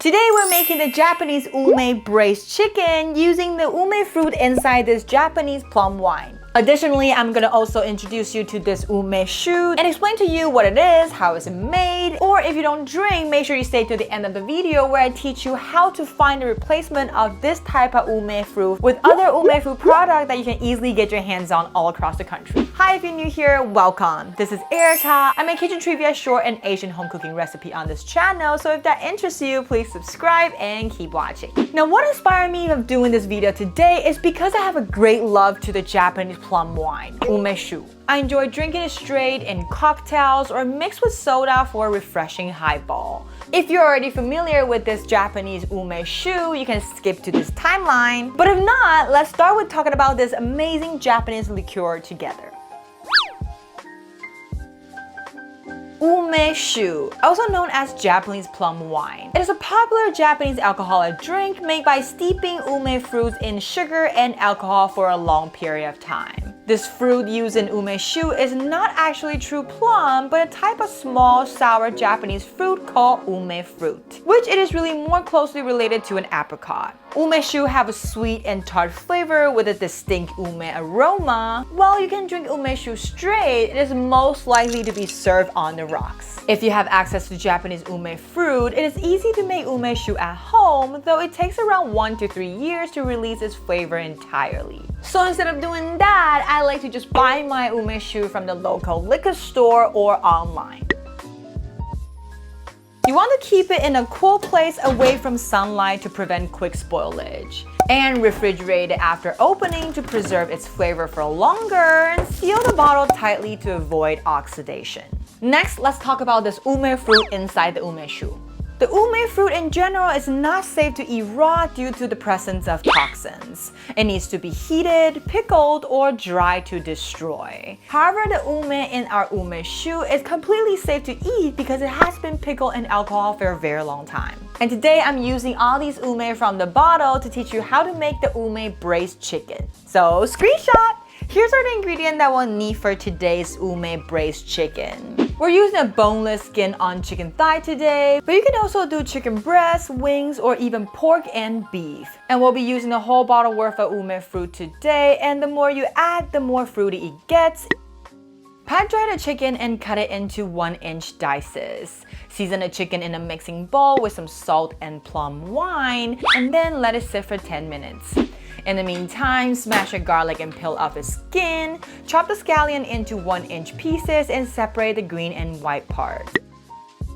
Today we're making the Japanese ume braised chicken using the ume fruit inside this Japanese plum wine. Additionally, I'm gonna also introduce you to this umeshu and explain to you what it is, how it's made, or if you don't drink, make sure you stay to the end of the video where I teach you how to find a replacement of this type of ume fruit with other ume fruit products that you can easily get your hands on all across the country. Hi, if you're new here, welcome. This is Erica. I make kitchen trivia, short and Asian home cooking recipe on this channel, so if that interests you, please subscribe and keep watching. Now, what inspired me of doing this video today is because I have a great love to the Japanese plum wine, umeshu. I enjoy drinking it straight in cocktails or mixed with soda for a refreshing highball. If you're already familiar with this Japanese umeshu, you can skip to this timeline. But if not, let's start with talking about this amazing Japanese liqueur together. Umeshu, also known as Japanese plum wine. It is a popular Japanese alcoholic drink made by steeping ume fruits in sugar and alcohol for a long period of time. This fruit used in umeshu is not actually true plum, but a type of small, sour Japanese fruit called ume fruit, which it is really more closely related to an apricot. Umeshu have a sweet and tart flavor with a distinct ume aroma. While you can drink umeshu straight, it is most likely to be served on the rocks. If you have access to Japanese ume fruit, it is easy to make umeshu at home, though it takes around 1 to 3 years to release its flavor entirely. So instead of doing that, I like to just buy my umeshu from the local liquor store or online. You want to keep it in a cool place away from sunlight to prevent quick spoilage. And refrigerate it after opening to preserve its flavor for longer, and seal the bottle tightly to avoid oxidation. Next, let's talk about this ume fruit inside the umeshu. The ume fruit in general is not safe to eat raw due to the presence of toxins. It needs to be heated, pickled, or dried to destroy. However, the ume in our umeshu is completely safe to eat because it has been pickled in alcohol for a very long time. And today I'm using all these ume from the bottle to teach you how to make the ume braised chicken. So, screenshot! Here's our ingredient that we'll need for today's ume braised chicken. We're using a boneless skin on chicken thigh today, but you can also do chicken breast, wings, or even pork and beef. And we'll be using a whole bottle worth of ume fruit today, and the more you add, the more fruity it gets. Pat dry the chicken and cut it into 1-inch dices. Season the chicken in a mixing bowl with some salt and plum wine, and then let it sit for 10 minutes. In the meantime, smash your garlic and peel off the skin. Chop the scallion into 1-inch pieces and separate the green and white part.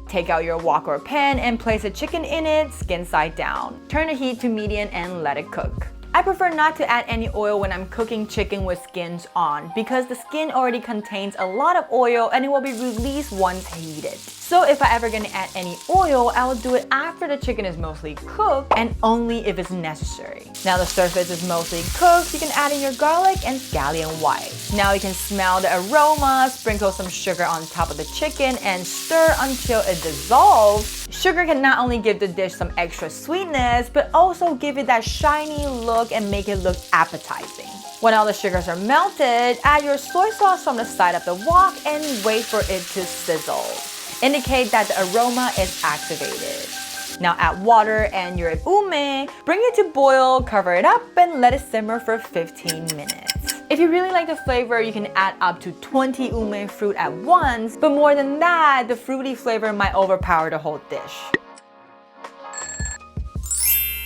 Take out your wok or pan and place the chicken in it, skin side down. Turn the heat to medium and let it cook. I prefer not to add any oil when I'm cooking chicken with skins on because the skin already contains a lot of oil and it will be released once heated. So if I ever gonna add any oil, I will do it after the chicken is mostly cooked and only if it's necessary. Now the surface is mostly cooked, you can add in your garlic and scallion white. Now you can smell the aroma, sprinkle some sugar on top of the chicken and stir until it dissolves. Sugar can not only give the dish some extra sweetness, but also give it that shiny look and make it look appetizing. When all the sugars are melted, add your soy sauce from the side of the wok and wait for it to sizzle. Indicate that the aroma is activated. Now add water and your ume, bring it to boil, cover it up, and let it simmer for 15 minutes. If you really like the flavor, you can add up to 20 ume fruit at once, but more than that, the fruity flavor might overpower the whole dish.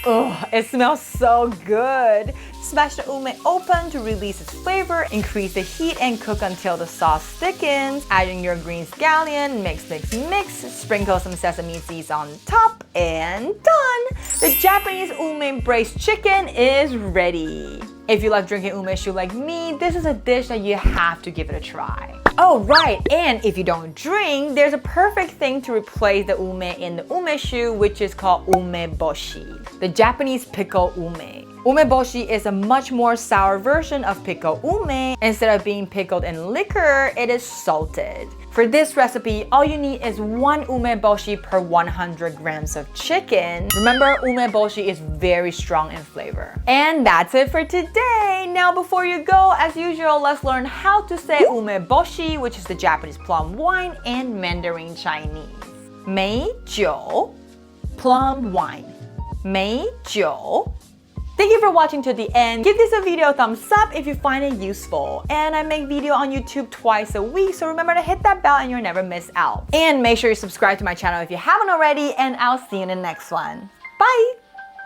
Oh, it smells so good! Smash the ume open to release its flavor, increase the heat and cook until the sauce thickens. Add in your green scallion, mix, sprinkle some sesame seeds on top, and done! The Japanese ume braised chicken is ready. If you love drinking umeshu like me, this is a dish that you have to give it a try. Oh right, and if you don't drink, there's a perfect thing to replace the ume in the umeshu, which is called umeboshi, the Japanese pickled ume. Umeboshi is a much more sour version of pickled ume. Instead of being pickled in liquor, it is salted. For this recipe, all you need is 1 umeboshi per 100 grams of chicken. Remember, umeboshi is very strong in flavor. And that's it for today. Now before you go, as usual, let's learn how to say umeboshi, which is the Japanese plum wine, in Mandarin Chinese. 美酒 Plum Wine 美酒. Thank you for watching to the end. Give this a video a thumbs up if you find it useful. And I make video on YouTube twice a week, so remember to hit that bell and you'll never miss out. And make sure you subscribe to my channel if you haven't already, and I'll see you in the next one. Bye!